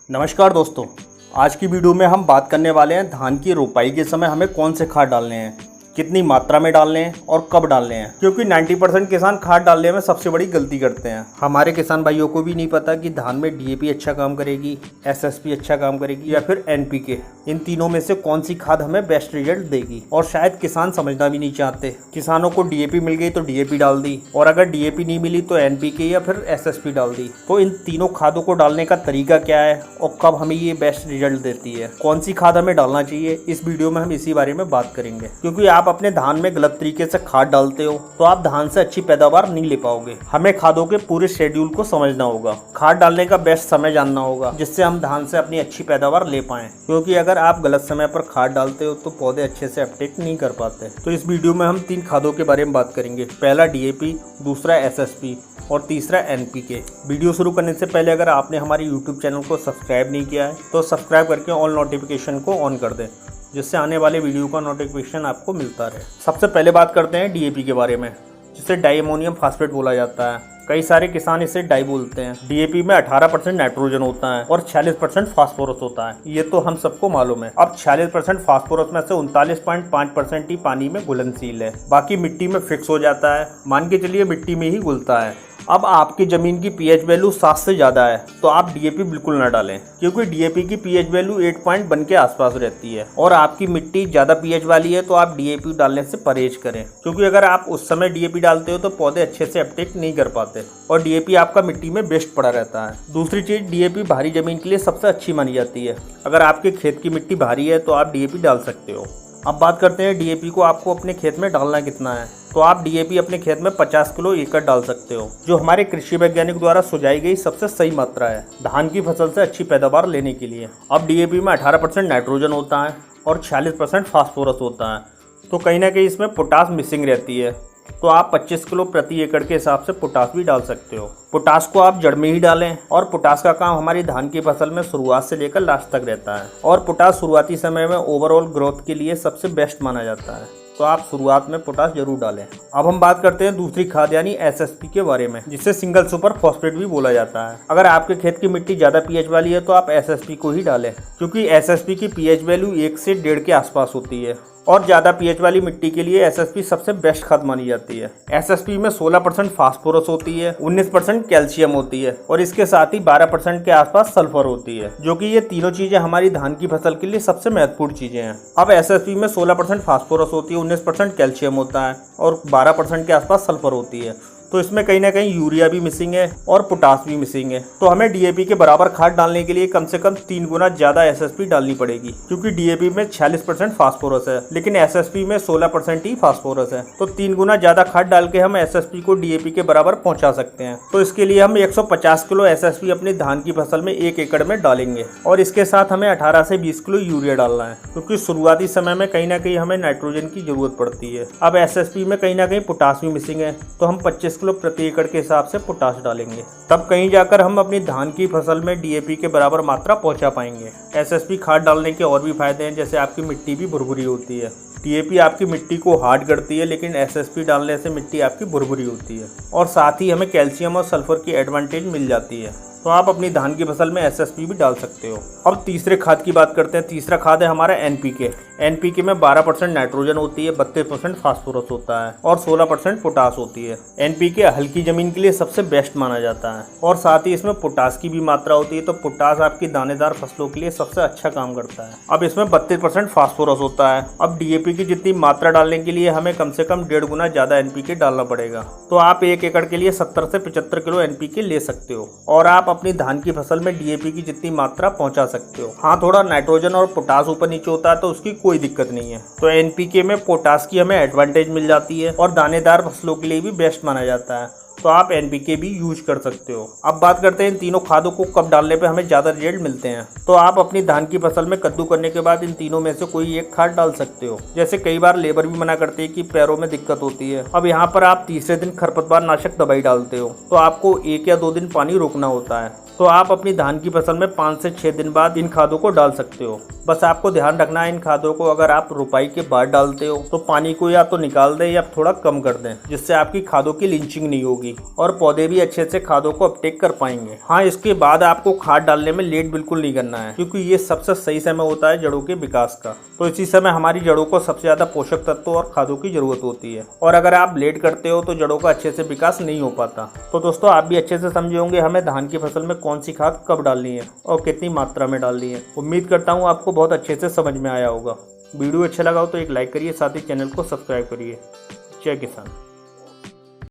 नमस्कार दोस्तों, आज की वीडियो में हम बात करने वाले हैं धान की रोपाई के समय हमें कौन से खाद डालने हैं, कितनी मात्रा में डालने हैं और कब डालने हैं। क्योंकि 90% किसान खाद डालने में सबसे बड़ी गलती करते हैं। हमारे किसान भाइयों को भी नहीं पता कि धान में डीएपी अच्छा काम करेगी, एसएसपी अच्छा काम करेगी या फिर एनपीके। इन तीनों में से कौन सी खाद हमें बेस्ट रिजल्ट देगी, और शायद किसान समझना भी नहीं चाहते। किसानों को डीएपी मिल गई तो डीएपी डाल दी, और अगर डीएपी नहीं मिली तो एनपीके या फिर एसएसपी डाल दी। तो इन तीनों खादों को डालने का तरीका क्या है और कब हमें ये बेस्ट रिजल्ट देती है, कौन सी खाद हमें डालना चाहिए, इस वीडियो में हम इसी बारे में बात करेंगे। क्योंकि आप अपने धान में गलत तरीके से खाद डालते हो तो आप धान से अच्छी पैदावार नहीं ले पाओगे। हमें खादों के पूरे शेड्यूल को समझना होगा, खाद डालने का बेस्ट समय जानना होगा, जिससे हम धान से अपनी अच्छी पैदावार ले पाएं। क्योंकि अगर आप गलत समय पर खाद डालते हो तो पौधे अच्छे से अपटेक नहीं कर पाते। तो इस वीडियो में हम 3 खादों के बारे में बात करेंगे। पहला डीएपी, दूसरा एसएसपी और तीसरा एनपीके। वीडियो शुरू करने से पहले अगर आपने हमारे यूट्यूब चैनल को सब्सक्राइब नहीं किया है तो सब्सक्राइब करके ऑल नोटिफिकेशन को ऑन कर दें, जिससे आने वाले वीडियो का नोटिफिकेशन आपको मिलता रहे। सबसे पहले बात करते हैं डीएपी के बारे में, जिसे डाई अमोनियम फास्फेट बोला जाता है। कई सारे किसान इसे डाई बोलते हैं। डीएपी में 18% नाइट्रोजन होता है और 46% फास्फोरस होता है, ये तो हम सबको मालूम है। अब 46% फास्फोरस में से 39.5% ही पानी में घुलनशील है, बाकी मिट्टी में फिक्स हो जाता है। मान के चलिए मिट्टी में ही घुलता है। अब आपकी ज़मीन की पीएच वैल्यू 7 से ज़्यादा है तो आप डीएपी बिल्कुल ना डालें, क्योंकि डीएपी की पीएच वैल्यू 8.1 के आसपास रहती है। और आपकी मिट्टी ज़्यादा पीएच वाली है तो आप डीएपी डालने से परहेज करें, क्योंकि अगर आप उस समय डीएपी डालते हो तो पौधे अच्छे से अपटेक नहीं कर पाते और डीएपी आपका मिट्टी में बेस्ट पड़ा रहता है। दूसरी चीज़, डीएपी भारी ज़मीन के लिए सबसे अच्छी मानी जाती है। अगर आपके खेत की मिट्टी भारी है तो आप डीएपी डाल सकते हो। अब बात करते हैं डीएपी को आपको अपने खेत में डालना कितना है। तो आप डीएपी अपने खेत में 50 किलो एकड़ डाल सकते हो, जो हमारे कृषि वैज्ञानिक द्वारा सुझाई गई सबसे सही मात्रा है धान की फसल से अच्छी पैदावार लेने के लिए। अब डीएपी में 18% नाइट्रोजन होता है और 46% फास्फोरस होता है, तो कहीं ना कहीं इसमें पोटास मिसिंग रहती है। तो आप 25 किलो प्रति एकड़ के हिसाब से पोटास भी डाल सकते हो। पोटास को आप जड़ में ही डालें, और पोटास का काम हमारी धान की फसल में शुरुआत से लेकर लास्ट तक रहता है। और पोटास शुरुआती समय में ओवरऑल ग्रोथ के लिए सबसे बेस्ट माना जाता है, तो आप शुरुआत में पोटास जरूर डालें। अब हम बात करते हैं दूसरी खाद यानी एसएसपी के बारे में, जिसे सिंगल सुपर फॉस्फेट भी बोला जाता है। अगर आपके खेत की मिट्टी ज़्यादा पीएच वाली है तो आप एसएसपी को ही डालें, क्योंकि एसएसपी की पीएच वैल्यू 1 से 1.5 के आसपास होती है। और ज़्यादा पीएच वाली मिट्टी के लिए एसएसपी सबसे बेस्ट खाद मानी जाती है। एसएसपी में 16% फास्फोरस होती है, 19% कैल्शियम होती है और इसके साथ ही 12% के आसपास सल्फर होती है, जो कि ये तीनों चीज़ें हमारी धान की फसल के लिए सबसे महत्वपूर्ण चीज़ें हैं। अब एसएसपी में 16% फास्फोरस होती है, 19% कैल्शियम होता है और 12% के आसपास सल्फर होती है, तो इसमें कहीं ना कहीं यूरिया भी मिसिंग है और पोटास भी मिसिंग है। तो हमें डीएपी के बराबर खाद डालने के लिए कम से कम 3 गुना ज़्यादा एसएसपी डालनी पड़ेगी, क्योंकि डीएपी में 46% फास्फोरस है लेकिन एसएसपी में 16% ही फास्फोरस है। तो 3 गुना ज़्यादा खाद डाल के हम एसएसपी को डीएपी के बराबर पहुंचा सकते हैं। तो इसके लिए हम 150 किलो एसएसपी अपनी धान की फसल में 1 एकड़ में डालेंगे, और इसके साथ हमें 18 से 20 किलो यूरिया डालना है, क्योंकि शुरुआती समय में कहीं ना कहीं हमें नाइट्रोजन की जरूरत पड़ती है। अब एसएसपी में कहीं ना कहीं पोटास भी मिसिंग है, तो हम 25 किलो प्रति एकड़ के हिसाब से पोटास डालेंगे, तब कहीं जाकर हम अपनी धान की फसल में डीएपी के बराबर मात्रा पहुंचा पाएंगे। एसएसपी खाद डालने के और भी फायदे हैं, जैसे आपकी मिट्टी भी भुरभुरी होती है। डीएपी आपकी मिट्टी को हार्ड करती है, लेकिन एसएसपी डालने से मिट्टी आपकी भुरभुरी होती है, और साथ ही हमें कैल्शियम और सल्फर की एडवांटेज मिल जाती है। तो आप अपनी धान की फसल में एसएसपी भी डाल सकते हो। अब तीसरे खाद की बात करते हैं। तीसरा खाद है हमारा एनपीके। एनपीके में 12% नाइट्रोजन होती है, 32% फास्फोरस होता है और 16% पोटास होती है। एनपीके हल्की जमीन के लिए सबसे बेस्ट माना जाता है, और साथ ही इसमें पोटास की भी मात्रा होती है, तो पोटास आपकी दानेदार फसलों के लिए सबसे अच्छा काम करता है। अब इसमें 32% फास्फोरस होता है। अब डीएपी की जितनी मात्रा डालने के लिए हमें कम से कम 1.5 गुना ज़्यादा एनपीके डालना पड़ेगा, तो आप 1 एकड़ के लिए 70 से 75 किलो एनपीके ले सकते हो, और आप अपनी धान की फसल में डीएपी की जितनी मात्रा पहुंचा सकते हो। हाँ, थोड़ा नाइट्रोजन और पोटास ऊपर नीचे होता है तो उसकी कोई दिक्कत नहीं है। तो एनपीके में पोटास की हमें एडवांटेज मिल जाती है और दानेदार फसलों के लिए भी बेस्ट माना जाता है, तो आप एनपीके भी यूज कर सकते हो। अब बात करते हैं इन तीनों खादों को कब डालने पे हमें ज़्यादा रिजल्ट मिलते हैं। तो आप अपनी धान की फसल में कद्दू करने के बाद इन तीनों में से कोई एक खाद डाल सकते हो। जैसे कई बार लेबर भी मना करते हैं कि पैरों में दिक्कत होती है। अब यहाँ पर आप तीसरे दिन खरपतवार नाशक दवाई डालते हो, तो आपको 1 या 2 दिन पानी रोकना होता है, तो आप अपनी धान की फसल में 5 से 6 दिन बाद इन खादों को डाल सकते हो। बस आपको ध्यान रखना है इन खादों को अगर आप रुपाई के बाद डालते हो तो पानी को या तो निकाल दें या थोड़ा कम कर दें, जिससे आपकी खादों की लिंचिंग नहीं होगी और पौधे भी अच्छे से खादों को अपटेक कर पाएंगे। हाँ, इसके बाद आपको खाद डालने में लेट बिल्कुल नहीं करना है, क्योंकि ये सबसे सही समय होता है जड़ों के विकास का। तो इसी समय हमारी जड़ों को सबसे ज्यादा पोषक तत्वों और खादों की जरूरत होती है, और अगर आप लेट करते हो तो जड़ों का अच्छे से विकास नहीं हो पाता। तो दोस्तों, आप भी अच्छे से समझे होंगे हमें धान की फसल में कौन सी खाद कब डालनी है और कितनी मात्रा में डालनी है। उम्मीद करता हूँ आपको बहुत अच्छे से समझ में आया होगा। वीडियो अच्छा लगा हो तो एक लाइक करिए, साथ ही चैनल को सब्सक्राइब करिए। जय किसान।